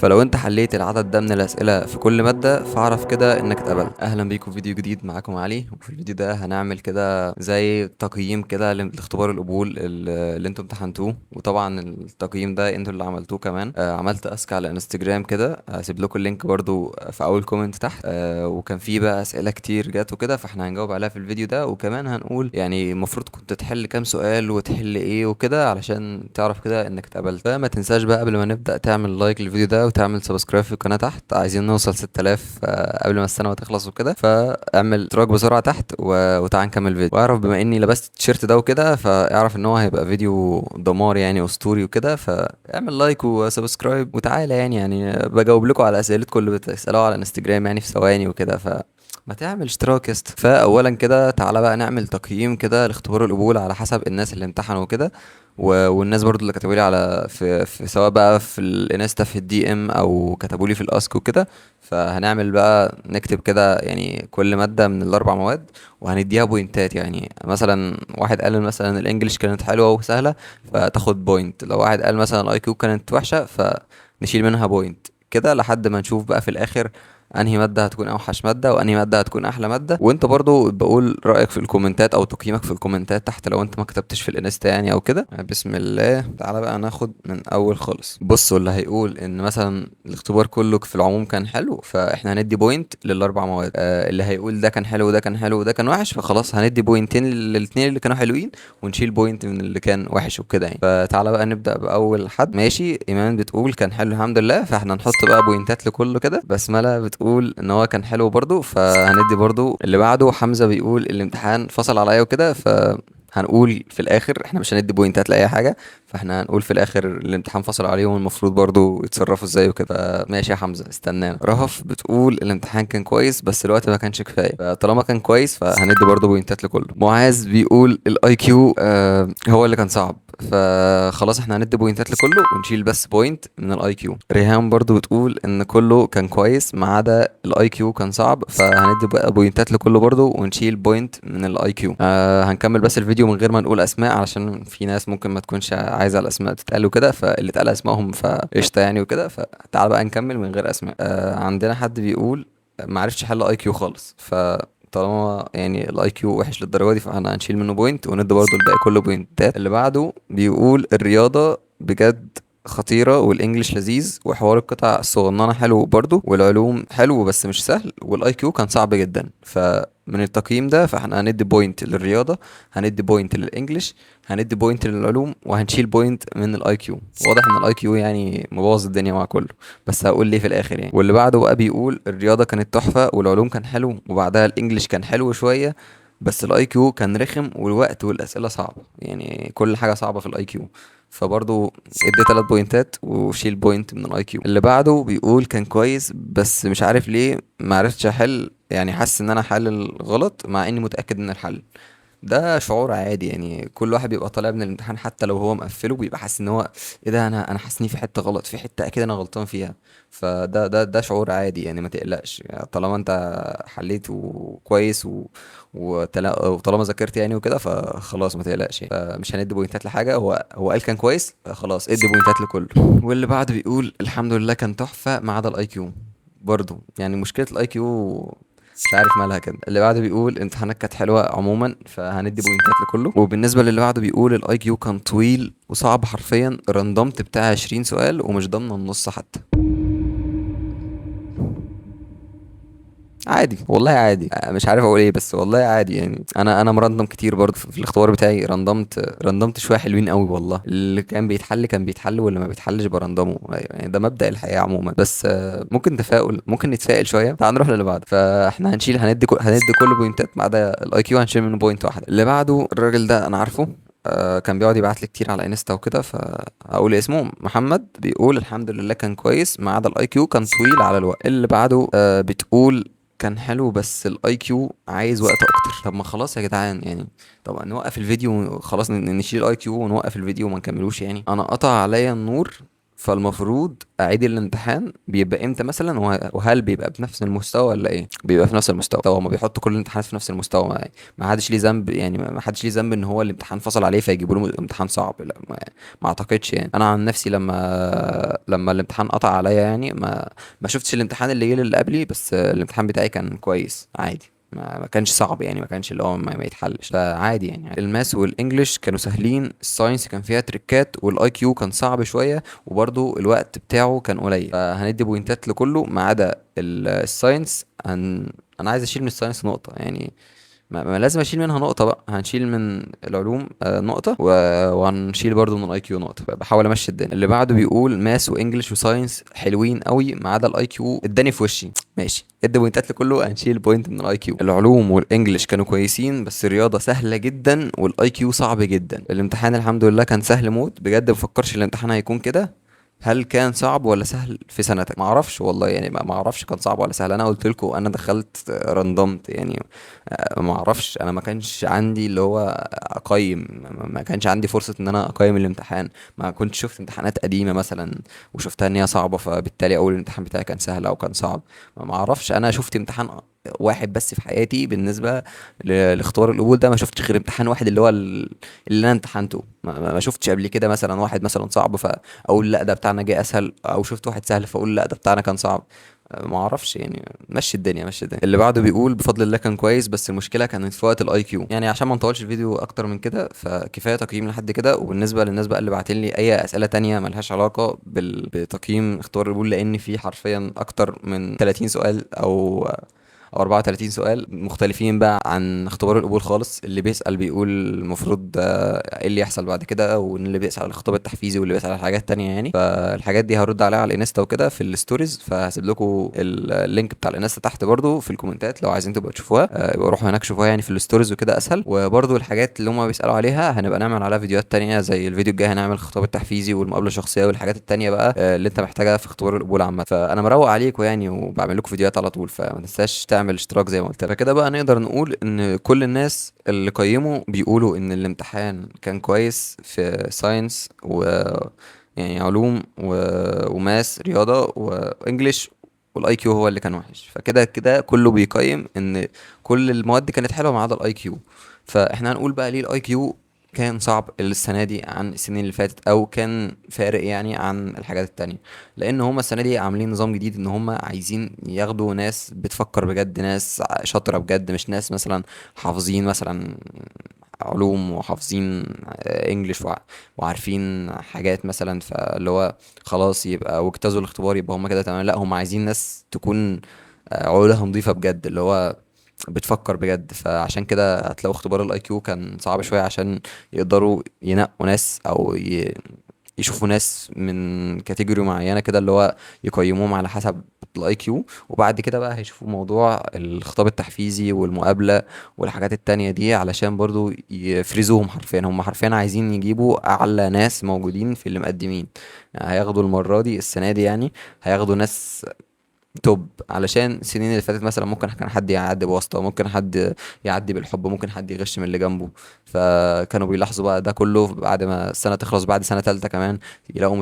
فلو انت حليت العدد ده من الاسئله في كل ماده فاعرف كده انك اتقبلت. اهلا بيكم في فيديو جديد، معاكم علي. وفي الفيديو ده هنعمل كده زي تقييم كده لاختبار القبول اللي انتوا امتحنتوه. وطبعا التقييم ده انتوا اللي عملتوه كمان. عملت اسك على انستجرام كده، هسيب لكم اللينك برضو في اول كومنت تحت. وكان فيه بقى اسئله كتير جات وكده، فاحنا هنجاوب عليها في الفيديو ده. وكمان هنقول يعني المفروض كنت تحل كام سؤال وتحل ايه وكده علشان تعرف كده انك اتقبلت. فما تنساش بقى قبل ما نبدأ تعمل لايك للفيديو ده وتعمل سبسكرايب في القناة تحت. عايزين نوصل 6000 قبل ما السنة ما تخلص وكده، فاعمل اشتراك بسرعة تحت وتعال نكمل فيديو. واعرف بما اني لبست التيشيرت ده وكده، فاعرف ان هو هيبقى فيديو دمار يعني اسطوري وكده. فاعمل لايك وسبسكرايب وتعالى يعني بجاوب لكم على اسئلتكم اللي بتسألوها على انستجرام يعني في ثواني وكده. ما تعمل اشتراك يا اسطى. فاولا كده تعالى بقى نعمل تقييم كده لاختبار القبول على حسب الناس اللي امتحنوا كده. والناس برضو اللي كتبوا لي على في سواء بقى في الانستا في الدي ام او كتبوا لي في الاسك وكده. فهنعمل بقى نكتب كده يعني كل مادة من الاربع مواد وهنديها بوينتات. يعني مثلا واحد قال مثلا الانجليش كانت حلوة وسهلة فتاخد بوينت، لو واحد قال مثلا الاي كيو كانت وحشة فنشيل منها بوينت كده لحد ما نشوف بقى في الاخر انهي ماده هتكون اوحش ماده وانهي ماده هتكون احلى ماده. وانت برضو بقول رايك في الكومنتات او تقييمك في الكومنتات تحت لو انت ما كتبتش في الانستا يعني او كده. بسم الله، تعالى بقى ناخد من اول خالص. بصوا، اللي هيقول ان مثلا الاختبار كله في العموم كان حلو فاحنا هندي بوينت للاربع مواد. اللي هيقول ده كان حلو وده كان حلو وده كان وحش فخلاص هندي بوينتين للاثنين اللي كانوا حلوين ونشيل بوينت من اللي كان وحش وكده يعني. فتعالى بقى نبدا باول حد. ماشي، ايمان بتقول كان حلو الحمد لله، فاحنا نحط بقى بوينتات لكله كده. بسمله بتقول ان هو كان حلو برضو فهندي برضو. اللي بعده حمزه بيقول الامتحان فصل عليا وكده، هنقول في الاخر احنا مش هندي بوينتات لاي حاجه، فاحنا هنقول في الاخر الامتحان فصل عليهم المفروض برضو يتصرفوا ازاي وكده. ماشي يا حمزه، استنانا. رهف بتقول الامتحان كان كويس بس الوقت ما كانش كفايه، فطالما كان كويس فهندي برضو بوينتات لكله. معاذ بيقول الاي كيو هو اللي كان صعب فخلاص احنا هندي بوينتات لكله ونشيل بس بوينت من الاي كيو. ريهام برضو بتقول ان كله كان كويس ما عدا الاي كيو كان صعب، فهندي بقى بوينتات لكله برضو ونشيل بوينت من الاي كيو. هنكمل بس الفيديو من غير ما نقول اسماء علشان في ناس ممكن ما تكونش عايزه الاسماء تتقال وكده، فاللي اتقال اسمائهم فقشطه يعني وكده. فتعال بقى نكمل من غير اسماء. عندنا حد بيقول ما عرفتش احل اي كيو خالص، طالما يعني الاي كيو وحش للدرجه دي فاحنا هنشيل منه بوينت وندي برضه الباقي كله بوينتات. اللي بعده بيقول الرياضه بجد خطيرة والانجليش لذيذ وحوار القطع الصغننة حلو برضو والعلوم حلو بس مش سهل والاي كيو كان صعب جدا. فمن التقييم ده فاحنا هندي بوينت للرياضة، هندي بوينت للانجليش، هندي بوينت للعلوم وهنشيل بوينت من الاي كيو. واضح ان الاي كيو يعني مبوظ الدنيا مع كله، بس هقول ليه في الاخر يعني. واللي بعده بقى بيقول الرياضة كانت تحفة والعلوم كان حلو وبعدها الانجليش كان حلو شوية بس الاي كيو كان رخم والوقت والاسئله صعبه، يعني كل حاجه صعبه في الاي كيو. فبرضو ادي 3 بوينتات وشيل بوينت من الاي كيو. اللي بعده بيقول كان كويس بس مش عارف ليه ما عرفتش احل، يعني حاسس ان انا حل غلط مع اني متاكد ان الحل. ده شعور عادي يعني، كل واحد بيبقى طالع من الامتحان حتى لو هو مقفله بيبقى حاسس ان هو ايه ده، انا حاسس اني في حته غلط، في حته اكيد انا غلطان فيها. فده شعور عادي يعني، ما تقلقش يعني طالما انت حليت وكويس وطالما ذاكرت يعني وكده فخلاص ما تقلقش يعني. فمش هندي بوينتات لحاجه، هو قال كان كويس خلاص ادي بوينتات لكله. واللي بعده بيقول الحمد لله كان تحفه ما عدا الاي كيو. برضه يعني مشكله الاي كيو مش عارف مالها كده. اللي بعده بيقول الامتحانات كانت حلوه عموما فهندي بوينتات لكله. وبالنسبه للي بعده بيقول الاي كيو كان طويل وصعب حرفيا، رندمت بتاع 20 سؤال ومش ضامنه النص حتى. عادي والله عادي، مش عارف اقول ايه بس والله عادي يعني. انا مرندم كتير برضه في الاختبار بتاعي، رندمت شويه حلوين قوي والله. اللي كان بيتحل كان بيتحل واللي ما بيتحلش برندمه يعني، ده مبدأ الحياه عموما. بس ممكن تفاؤل، ممكن نتفائل شويه. تعال نروح للي بعده. فاحنا هندي كل بوينتات ما عدا الاي كيو هنشيل منه بوينت واحده. اللي بعده الراجل ده انا عارفه، كان بيقعد يبعت لي كتير على انستا وكده فاقول اسمه محمد. بيقول الحمد لله كان كويس ما عدا الاي كيو كان طويل على الوقت. اللي بعده بتقول كان حلو بس الاي كيو عايز وقت اكتر. طب ما خلاص يا جدعان يعني، طب نوقف الفيديو خلاص، نشيل الاي كيو ونوقف الفيديو وما نكملوش يعني. انا قطع عليا النور فالمفروض اعيد الامتحان بيبقى امتى مثلا، وهل بيبقى بنفس المستوى ولا ايه؟ بيبقى في نفس المستوى. هو ما بيحط كل الامتحانات في نفس المستوى، ما حدش ليه ذنب يعني، ما حدش ليه ذنب ان هو الامتحان فصل عليه فيجيبوا له امتحان صعب. لا، ما اعتقدش يعني. انا عن نفسي لما الامتحان قطع عليا يعني، ما شفتش الامتحان اللي جه اللي قبلي، بس الامتحان بتاعي كان كويس عادي. ما كانش صعب يعني، ما كانش اللي هو ما يتحلش، فعادي يعني. الماس والانجليش كانوا سهلين، الساينس كان فيها تريكات، والاي كيو كان صعب شويه، وبرضو الوقت بتاعه كان قليل. فهندي بوينتات لكله ما عدا الساينس. انا عايز اشيل من الساينس نقطه يعني. ما لازم اشيل منها نقطة بقى. هنشيل من العلوم نقطة، وهنشيل برضو من الاي كيو نقطة. بحاول امشي الدنيا. اللي بعده بيقول ماس وانجلش وساينس حلوين قوي ما عدا الاي كيو اداني في وشي. ماشي، ادي بوينتات لكله، هنشيل بوينت من الاي كيو. العلوم والانجلش كانوا كويسين، بس الرياضة سهلة جدا والاي كيو صعب جدا. الامتحان الحمد لله كان سهل موت بجد، مفكرش الامتحان هيكون كده. هل كان صعب ولا سهل في سنتك؟ ما اعرفش والله يعني، ما اعرفش كان صعب ولا سهل. انا قلت لكم انا دخلت راندمت يعني. ما اعرفش، انا ما كانش عندي اللي هو اقيم، ما كانش عندي فرصة ان انا اقيم الامتحان. ما كنت شفت امتحانات قديمة مثلا وشفتها ان هي صعبة، فبالتالي اقول الامتحان بتاعي كان سهل او كان صعب. ما اعرفش. انا شفت امتحان واحد بس في حياتي بالنسبة لاختبار القبول ده. ما شفتش غير امتحان واحد اللي هو اللي انا امتحنته. ما شفتش قبل كده مثلا واحد مثلا صعب فاقول لا ده بتاعنا جه اسهل، او شفت واحد سهل فاقول لا ده بتاعنا كان صعب. ما اعرفش يعني. مشي الدنيا مشي الدنيا. اللي بعده بيقول بفضل الله كان كويس، بس المشكله كانت في وقت الاي كيو يعني. عشان ما نطولش الفيديو اكتر من كده فكفايه تقييم لحد كده. وبالنسبه للناس بقى اللي بعتين لي اي اسئله تانية ملهاش علاقه بتقييم اختبار القبول، لان في حرفيا اكتر من 30 سؤال او 34 سؤال مختلفين بقى عن اختبار القبول خالص. اللي بيسأل بيقول المفروض ايه اللي يحصل بعد كده، واللي بيسأل على الخطاب التحفيزي، واللي بيسأل على حاجات تانية يعني. فالحاجات دي هرد عليها على الانستا وكده في الستوريز، فهسيب لكم اللينك بتاع الانستا تحت برضو في الكومنتات لو عايزين تبقوا تشوفوها. يبقى روحوا هناك شوفوها يعني في الستوريز وكده اسهل. وبرضو الحاجات اللي هم بيسألوا عليها هنبقى نعمل عليها فيديوهات تانية، زي الفيديو الجاي هنعمل الخطاب التحفيزي والمقابلة الشخصية والحاجات التانية بقى اللي انت محتاجها في اختبار القبول عامة. فانا مروق عليكم يعني، وبعمل لكم فيديوهات على طول، فما تنساش تعمل اشتراك زي ما قلت لك. فكده بقى نقدر نقول ان كل الناس اللي قيموا بيقولوا ان الامتحان كان كويس في ساينس يعني علوم وماس رياضة وانجليش، والاي كيو هو اللي كان وحش. فكده كده كله بيقيم ان كل المواد كانت حلوة ما عدا الاي كيو. فاحنا هنقول بقى ليه الاي كيو كان صعب السنة دي عن السنين اللي فاتت، او كان فارق يعني عن الحاجات التانية. لان هما السنة دي عاملين نظام جديد، ان هما عايزين ياخدوا ناس بتفكر بجد، ناس شاطرة بجد، مش ناس مثلا حافظين مثلا علوم وحافظين انجليش وعارفين حاجات مثلا، فاللي هو خلاص يبقى واجتازوا الاختبار يبقى هما كده تمام. لا، هم عايزين ناس تكون عقولها نظيفة بجد، اللي هو بتفكر بجد. فعشان كده هتلاقوا اختبار الاي كيو كان صعب شوية، عشان يقدروا ينقوا ناس او يشوفوا ناس من كاتيجوري معينة كده، اللي هو يقيموهم على حسب الاي كيو. وبعد كده بقى هيشوفوا موضوع الخطاب التحفيزي والمقابلة والحاجات التانية دي، علشان برضو يفرزوهم. حرفيا هم حرفيا عايزين يجيبوا اعلى ناس موجودين في اللي مقدمين يعني. هياخدوا المرة دي السنة دي يعني، هياخدوا ناس توب. علشان السنين اللي فاتت مثلا ممكن كان حد يعدي بواسطة، ممكن حد يعدي بالحب، ممكن حد يغش من اللي جنبه. فكانوا بيلاحظوا بقى ده كله بعد ما السنة تخلص، بعد سنة تالتة كمان يلاقوا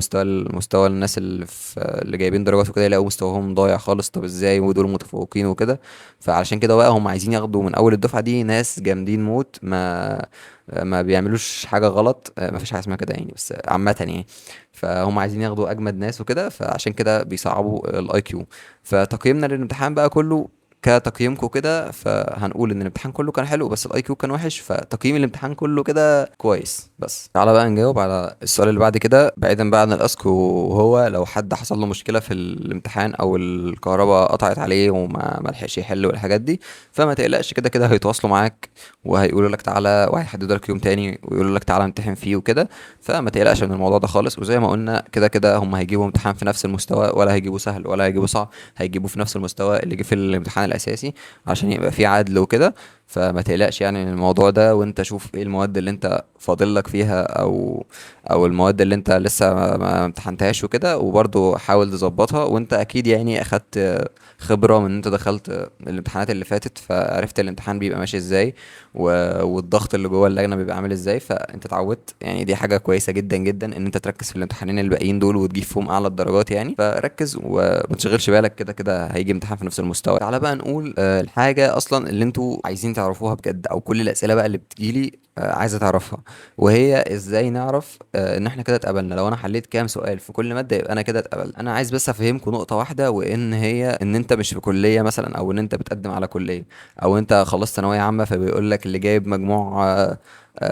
مستوى الناس اللي جايبين درجات وكده، يلاقوا مستواهم ضايع خالص. طب ازاي ودول متفوقين وكده؟ فعلشان كده بقى هم عايزين ياخدوا من اول الدفعة دي ناس جامدين موت، ما بيعملوش حاجة غلط. ما فيش حاجة اسمها كده يعني، بس عامة يعني. فهم عايزين ياخدوا اجمد ناس وكده، فعشان كده بيصعبوا الاي كيو. فتقييمنا للامتحان بقى كله كتقييمكم كده، فهنقول ان الامتحان كله كان حلو بس الاي كيو كان وحش. فتقييم الامتحان كله كده كويس. بس تعالى بقى نجاوب على السؤال اللي بعد كده، بعيدا بقى عن الاسك، وهو لو حد حصل له مشكله في الامتحان او الكهرباء قطعت عليه وما ما لحقش يحل والحاجات دي، فما تقلقش. كده كده هيتواصلوا معاك وهيقولوا لك تعالى، وهيحددوا لك يوم تاني ويقولوا لك تعالى امتحن فيه وكده. فما تقلقش من الموضوع ده خالص. وزي ما قلنا كده كده هم هيجيبوا امتحان في نفس المستوى، ولا هيجيبوا سهل ولا هيجيبوا صعب. هيجيبوه في نفس المستوى اللي جه في الامتحان الاساسي، عشان يبقى فيه عدل وكده. فما تقلقش يعني من الموضوع ده، وانت شوف ايه المواد اللي انت فاضل لك فيها، او المواد اللي انت لسه ما امتحنتهاش وكده، وبرضه حاول تظبطها. وانت اكيد يعني اخدت خبرة من ان انت دخلت الامتحانات اللي فاتت، فعرفت الامتحان بيبقى ماشي ازاي والضغط اللي جوه اللجنة بيبقى عامل ازاي، فانت اتعودت. يعني دي حاجة كويسة جدا جدا ان انت تركز في الامتحانين الباقيين دول وتجيب فيهم اعلى الدرجات يعني. فركز وما تشغلش بالك، كده كده هيجي امتحان في نفس المستوى. تعالى بقى نقول الحاجة اصلا اللي انتوا عايزين تعرفوها بجد، او كل الاسئلة بقى اللي بتجيلي عايزة تعرفها، وهي ازاي نعرف ان احنا كده اتقبلنا. لو انا حليت كام سؤال في كل مادة يبقى انا كده اتقبلت. انا عايز بس افهمكم نقطة واحدة، وان هي ان انت مش في كلية مثلا، او ان انت بتقدم على كلية، او انت خلصت ثانوية عامة فبيقول لك اللي جايب مجموع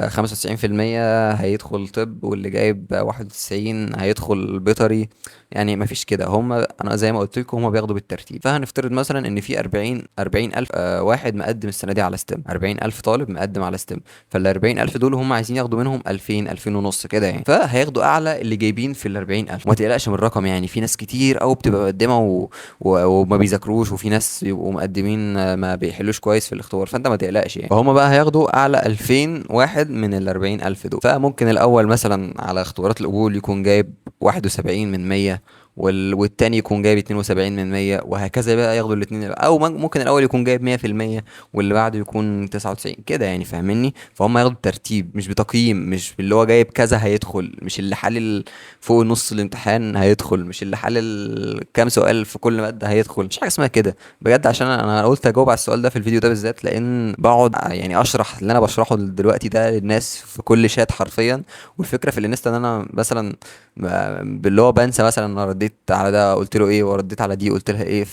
95% هيدخل طب، واللي جايب 91 هيدخل بيطري. يعني مفيش كده. انا زي ما قلت لكم هما بياخدوا بالترتيب. فهنفترض مثلا ان في 40 الف واحد مقدم السنه دي على ستيم، 40 الف طالب مقدم على ستيم. فال 40 الف دول هم عايزين ياخدوا منهم 2000 2000 ونص كده يعني، فهياخدوا اعلى اللي جايبين في ال 40 الف. وما تقلقش من الرقم، يعني في ناس كتير قوي بتبقى مقدمه وما بيذاكروش، وفي ناس يبقوا مقدمين ما بيحلوش كويس في الاختبار، فانت ما تقلقش يعني. فهم بقى هياخدوا اعلى 2000 واحد من ال 40 الف دول. فممكن الاول مثلا على اختبارات القبول يكون جايب 71 من 100، والتاني يكون جايب 72 من 100، وهكذا بقى ياخدوا الاثنين. او ممكن الاول يكون جايب 100%، واللي بعده يكون 99 كده يعني، فاهمني؟ فهم ياخدوا ترتيب مش بتقييم، مش اللي هو جايب كذا هيدخل، مش اللي حلل فوق نص الامتحان هيدخل، مش اللي حلل كام سؤال في كل مادة هيدخل. مش حاجة اسمها كده بجد. عشان انا قلت اجاوب على السؤال ده في الفيديو ده بالذات، لان بقعد يعني اشرح اللي انا بشرحه دلوقتي ده للناس في كل شات حرفيا. والفكرة في الانستا ان انا مثلا باللي هو بنسى مثلا انا رديت على ده قلت له ايه، ورديت على دي قلت لها ايه.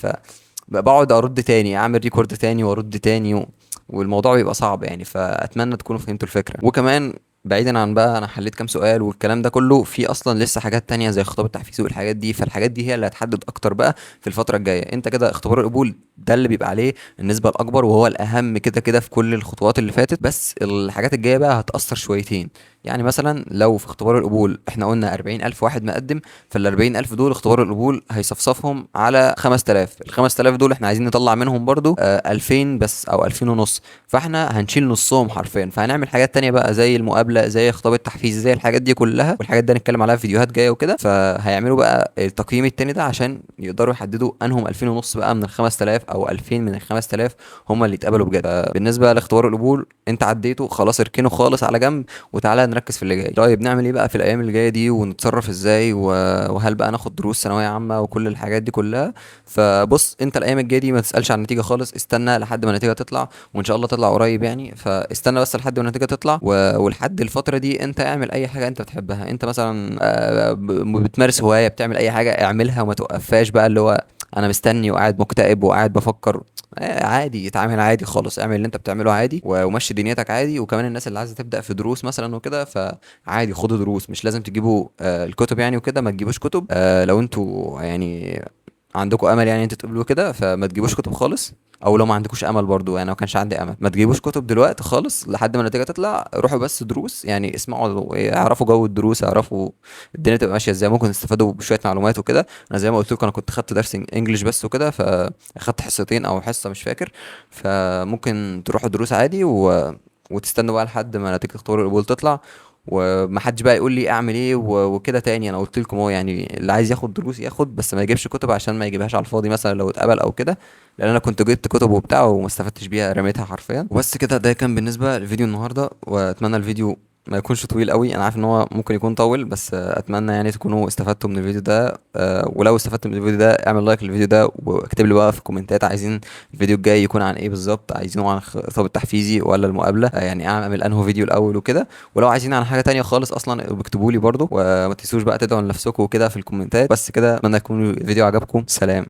بقعد ارد تاني، اعمل ريكورد تاني وارد تاني والموضوع بيبقى صعب يعني. فاتمنى تكونوا فهمتوا الفكره. وكمان بعيدا عن بقى انا حليت كام سؤال والكلام ده كله، في اصلا لسه حاجات تانية زي خطاب التحفيز والحاجات دي. فالحاجات دي هي اللي هتحدد اكتر بقى في الفتره الجايه. انت كده اختبار القبول ده اللي بيبقى عليه النسبه الاكبر، وهو الاهم كده كده في كل الخطوات اللي فاتت. بس الحاجات الجايه بقى هتاثر شويتين. يعني مثلا لو في اختبار القبول احنا قلنا 40,000 واحد مقدم، فال 40,000 دول اختبار القبول هيصفصفهم على 5000. ال 5000 دول احنا عايزين نطلع منهم برضو 2000 بس او 2000 ونص. فاحنا هنشيل نصهم حرفيا. فهنعمل حاجات تانية بقى زي المقابلة، زي خطاب التحفيز، زي الحاجات دي كلها. والحاجات دي هنتكلم عليها في فيديوهات جاية وكده. فهيعملوا بقى التقييم التاني ده عشان يقدروا يحددوا انهم 2000 ونص بقى من ال 5000 او 2000 من ال 5000 هم اللي اتقبلوا بجد. بالنسبة لاختبار القبول انت عديته خلاص، اركنه خالص على جنب وتعالى نركز في اللي جاي. طيب نعمل ايه بقى في الايام اللي جايه دي، ونتصرف ازاي، وهل بقى ناخد دروس ثانويه عامه وكل الحاجات دي كلها؟ فبص، انت الايام الجايه دي ما تسالش عن النتيجه خالص، استنى لحد ما النتيجه تطلع، وان شاء الله تطلع قريب يعني. فاستنى بس لحد ما النتيجه تطلع، ولحد الفتره دي انت اعمل اي حاجه انت بتحبها. انت مثلا بتمارس هوايه، بتعمل اي حاجه اعملها وما توقفهاش بقى اللي هو انا مستني وقاعد مكتئب وقاعد بفكر. عادي، اتعامل عادي خالص، اعمل اللي انت بتعمله عادي ومشي دنيتك عادي. وكمان الناس اللي عايزه تبدا في دروس مثلا وكده، فعادي خدوا دروس. مش لازم تجيبوا الكتب يعني وكده، ما تجيبوش كتب. لو انتوا يعني عندكم امل يعني انتوا تقبلوا كده، فما تجيبوش كتب خالص. او لو ما عندكوش امل برضو، يعني لو كانش عندي امل ما تجيبوش كتب دلوقتي خالص لحد ما النتيجه تطلع. روحوا بس دروس يعني، اسمعوا، اعرفوا جو الدروس، اعرفوا الدنيا تبقى ماشيه ازاي، ممكن تستفادوا بشويه معلومات وكده. انا زي ما قلت لكم انا كنت خدت درس انجليش بس وكده، فاخدت حصتين او حصه مش فاكر. فممكن تروحوا دروس عادي وتستنوا بقى لحد ما نتيجه اختبار القبول تطلع. ومحدش بقى يقول لي اعمل ايه وكده تاني. انا قلت لكم هو يعني اللي عايز ياخد دروس ياخد، بس ما يجيبش كتب عشان ما يجيبهاش على الفاضي مثلا لو اتقبل او كده. لان انا كنت جبت كتب وبتاع وما استفدتش بيها، رميتها حرفيا. وبس كده، ده كان بالنسبه لفيديو النهارده. واتمنى الفيديو ما يكونش طويل قوي. انا عارف ان هو ممكن يكون طول، بس اتمنى يعني تكونوا استفدتوا من الفيديو ده. ولو استفدت من الفيديو ده اعمل لايك للفيديو ده، واكتب لي بقى في الكومنتات عايزين الفيديو الجاي يكون عن ايه بالظبط. عايزينه عن الخطاب التحفيزي ولا المقابله؟ يعني اعمل انه فيديو الاول وكده. ولو عايزين عن حاجه تانية خالص اصلا بكتبوا لي برضو. وما تنسوش بقى تدعوا لنفسكم وكده في الكومنتات. بس كده، اتمنى يكون الفيديو عجبكم. سلام.